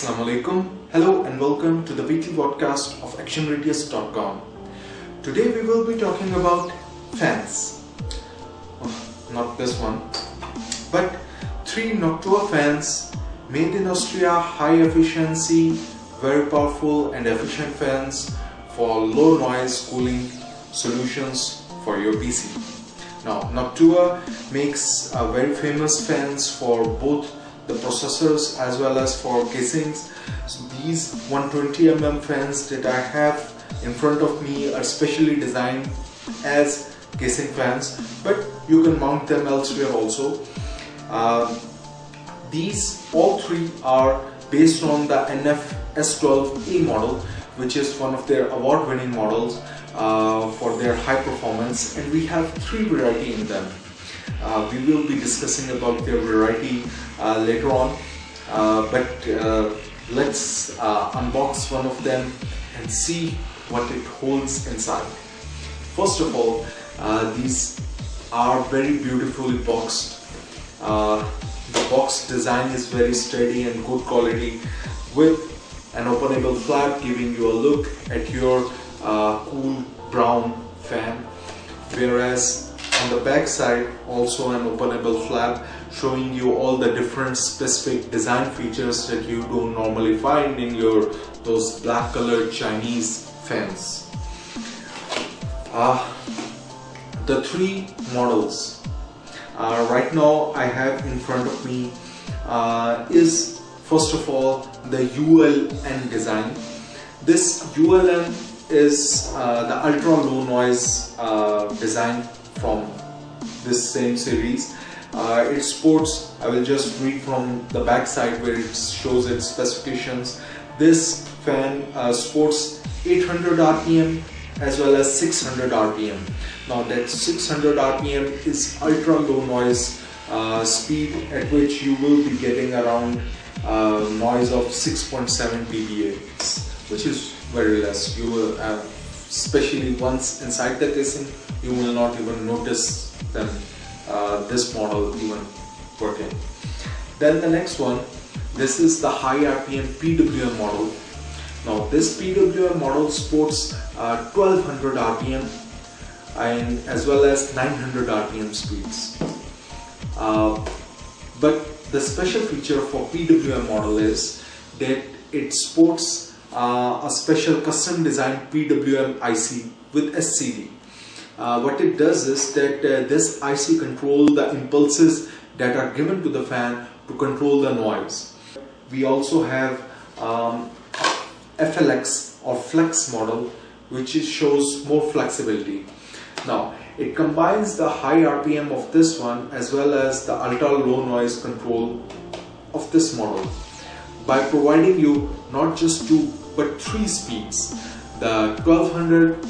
Assalamu alaikum. Hello and welcome to the weekly podcast of ActionRadius.com. Today we will be talking about fans. Not this one, but 3 Noctua fans made in Austria, high efficiency, very powerful and efficient fans for low noise cooling solutions for your PC. Now, Noctua makes very famous fans for both the processors as well as for casings. So these 120mm fans that I have in front of me are specially designed as casing fans, but you can mount them elsewhere also. All three are based on the NF-S12A model, which is one of their award-winning models for their high performance, and we have 3 varieties in them. We will be discussing about their variety later on, but let's unbox one of them and see what it holds inside. First of all, these are very beautifully boxed. The box design is very steady and good quality, with an openable flap giving you a look at your cool brown fan, whereas on the back side also an openable flap showing you all the different specific design features that you don't normally find in those black colored Chinese fans. The 3 models right now I have in front of me is first of all the ULN design. This ULN is the ultra low noise design from this same series. It sports, I will just read from the back side where it shows its specifications. This fan sports 800 RPM as well as 600 RPM. Now that 600 RPM is ultra low noise speed at which you will be getting around noise of 6.7 dBA, which is very less. You will especially once inside the casing, you will not even notice them, this model even working. Then the next one, this is the high RPM PWM model. Now this PWM model sports 1200 RPM and as well as 900 RPM speeds. But the special feature for PWM model is that it sports a special custom designed PWM IC with SCD. What it does is that this IC controls the impulses that are given to the fan to control the noise. We also have FLX or flex model, which shows more flexibility. Now it combines the high RPM of this one as well as the ultra low noise control of this model by providing you not just 2 but 3 speeds. The 1200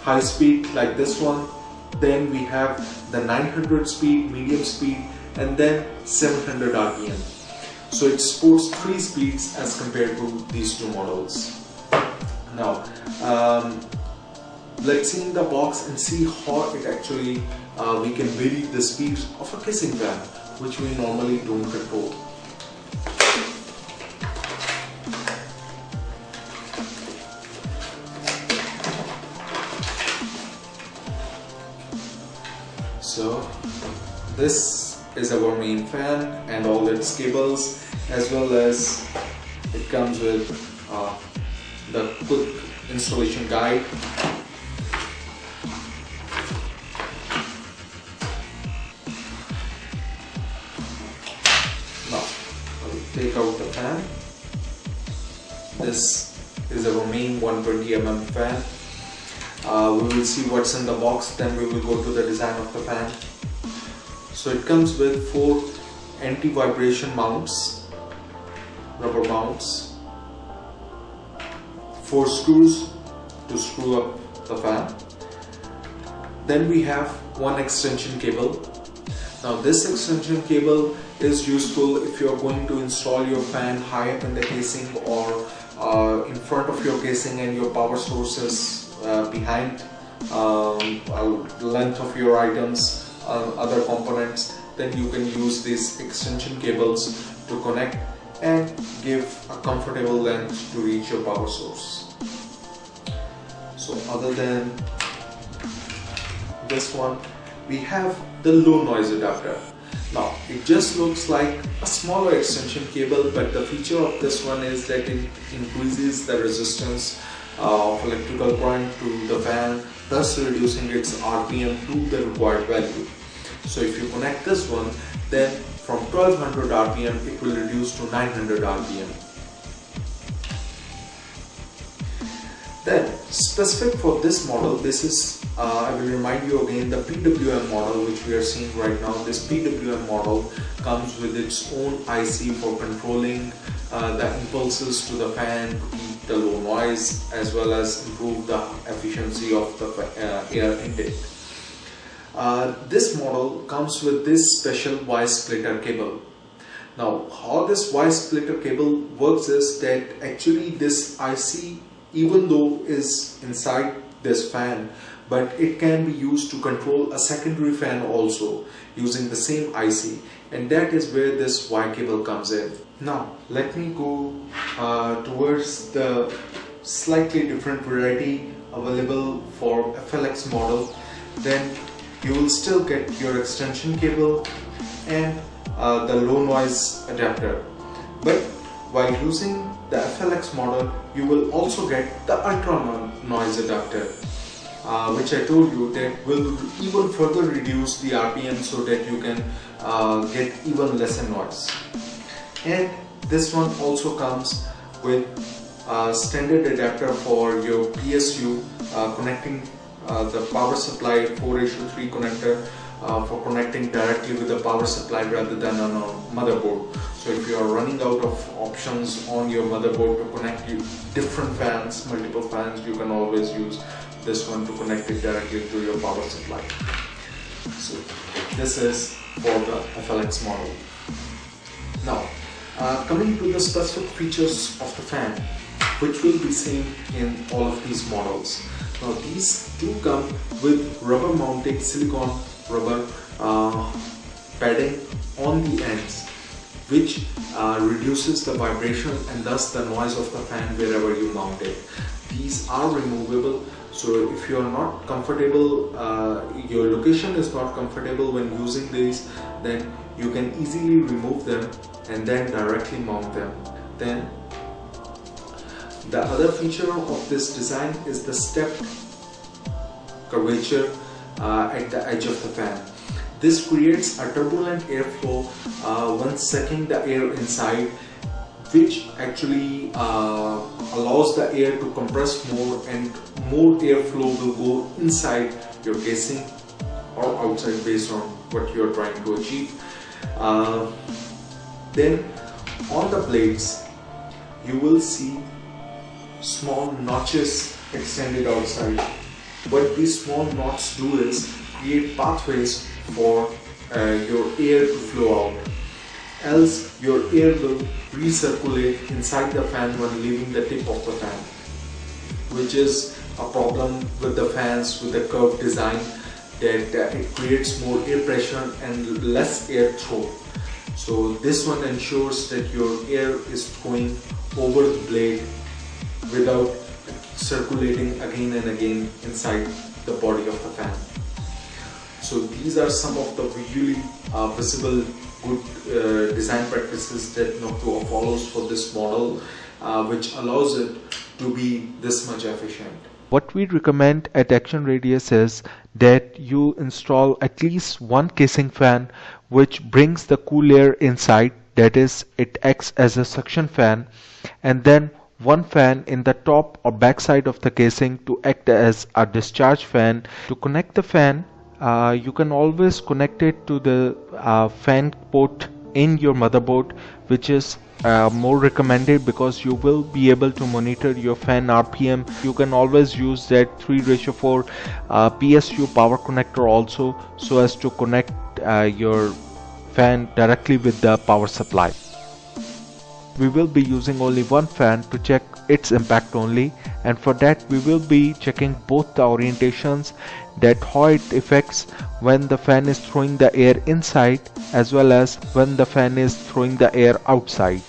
high speed like this one, then we have the 900 speed, medium speed, and then 700 RPM. So it supports 3 speeds as compared to these 2 models. Now let's see in the box and see how it actually we can vary the speeds of a casing fan, which we normally don't control. So this is our main fan and all its cables, as well as it comes with the quick installation guide. Now I will take out the fan. This is our main 120mm fan. We will see what's in the box, then we will go to the design of the fan. So it comes with 4 anti-vibration mounts, rubber mounts, 4 screws to screw up the fan. Then we have 1 extension cable. Now this extension cable is useful if you are going to install your fan high up in the casing or in front of your casing and your power source is behind length of your items, other components. Then you can use these extension cables to connect and give a comfortable length to reach your power source. So other than this one, we have the low noise adapter. Now it just looks like a smaller extension cable, but the feature of this one is that it increases the resistance of electrical current to the fan, thus reducing its RPM to the required value. So if you connect this one, then from 1200 RPM it will reduce to 900 RPM. Then specific for this model, this is I will remind you again, the PWM model which we are seeing right now. This PWM model comes with its own IC for controlling the impulses to the fan to keep the low noise as well as improve the efficiency of the air intake. This model comes with this special Y-splitter cable. Now how this Y-splitter cable works is that actually this IC, even though is inside this fan, but it can be used to control a secondary fan also using the same IC, and that is where this Y cable comes in. Now let me go towards the slightly different variety available for FLX model. Then you will still get your extension cable and the low noise adapter, but while using the FLX model you will also get the ultra noise adapter, which I told you that will even further reduce the RPM so that you can get even lesser noise. And this one also comes with a standard adapter for your PSU, connecting the power supply 4:3 connector for connecting directly with the power supply rather than on a motherboard. So if you are running out of options on your motherboard to connect different fans, multiple fans, you can always use this one to connect it directly to your power supply. So this is for the FLX model. Now coming to the specific features of the fan, which will be same in all of these models. Now these do come with rubber mounted silicone rubber padding on the ends, which reduces the vibration and thus the noise of the fan wherever you mount it. These are removable, so if you are not comfortable, your location is not comfortable when using these, then you can easily remove them and then directly mount them. Then the other feature of this design is the stepped curvature at the edge of the fan. This creates a turbulent airflow when sucking the air inside, which actually allows the air to compress more and more airflow will go inside your casing or outside based on what you are trying to achieve. Then on the blades you will see small notches extended outside. What these small knots do is create pathways for your air to flow out, else your air will recirculate inside the fan when leaving the tip of the fan, which is a problem with the fans with the curved design, that it creates more air pressure and less air throw. So this one ensures that your air is going over the blade without circulating again and again inside the body of the fan. So these are some of the really visible good design practices that Noctua follows for this model, which allows it to be this much efficient. What we recommend at ActionRadius is that you install at least one casing fan which brings the cool air inside, that is, it acts as a suction fan, and then one fan in the top or back side of the casing to act as a discharge fan. To connect the fan, you can always connect it to the fan port in your motherboard, which is more recommended because you will be able to monitor your fan RPM. You can always use that 3:4 PSU power connector also, so as to connect your fan directly with the power supply. We will be using only one fan to check its impact only, and for that we will be checking both the orientations, that how it affects when the fan is throwing the air inside as well as when the fan is throwing the air outside.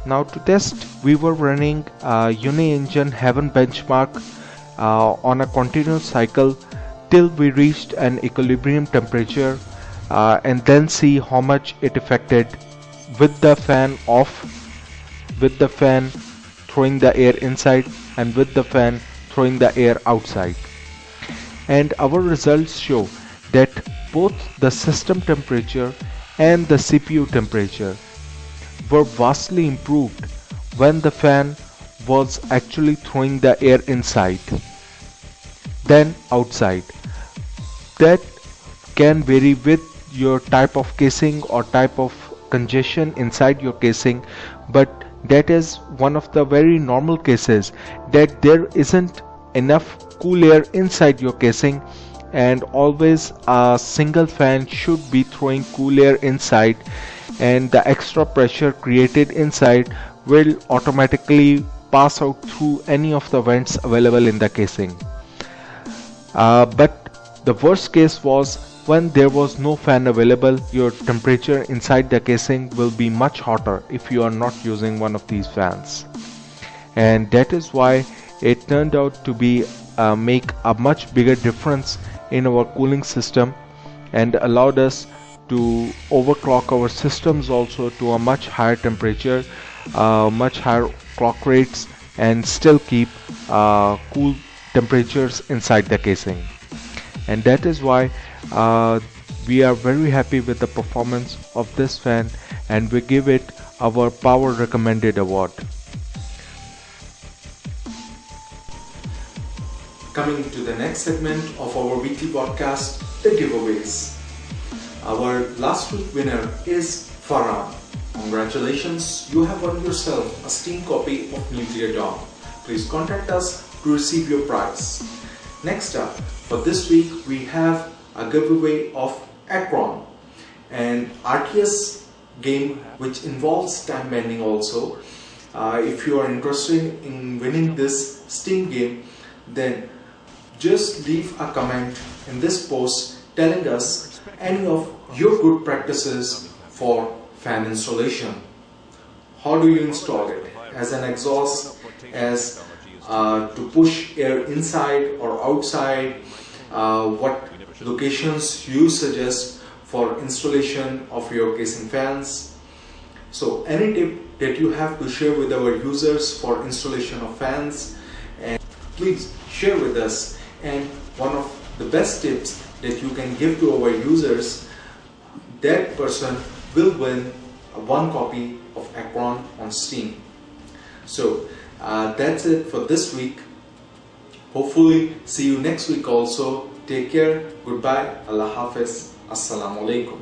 Now to test, we were running Uni-Engine Heaven benchmark on a continuous cycle till we reached an equilibrium temperature, and then see how much it affected with the fan off, with the fan throwing the air inside, and with the fan throwing the air outside. And our results show that both the system temperature and the CPU temperature were vastly improved when the fan was actually throwing the air inside than outside. That can vary with your type of casing or type of congestion inside your casing, but that is one of the very normal cases, that there isn't enough cool air inside your casing, and always a single fan should be throwing cool air inside, and the extra pressure created inside will automatically pass out through any of the vents available in the casing. But the worst case was when there was no fan available. Your temperature inside the casing will be much hotter if you are not using one of these fans, and that is why it turned out to be make a much bigger difference in our cooling system, and allowed us to overclock our systems also to a much higher temperature, much higher clock rates, and still keep cool temperatures inside the casing. And that is why we are very happy with the performance of this fan, and we give it our Power Recommended award. Coming to the next segment of our weekly podcast, the giveaways. Our last week winner is Farhan. Congratulations, you have won yourself a Steam copy of Nuclear Dawn. Please contact us to receive your prize. Next up, for this week we have a giveaway of Acron, an RTS game which involves time bending also. If you are interested in winning this Steam game, then just leave a comment in this post telling us any of your good practices for fan installation. How do you install it? As an exhaust, as to push air inside or outside, what locations you suggest for installation of your casing fans. So any tip that you have to share with our users for installation of fans, and please share with us. And one of the best tips that you can give to our users, that person will win one copy of Acron on Steam. So that's it for this week. Hopefully see you next week also. Take care. Goodbye. Allah Hafiz. Assalamu alaikum.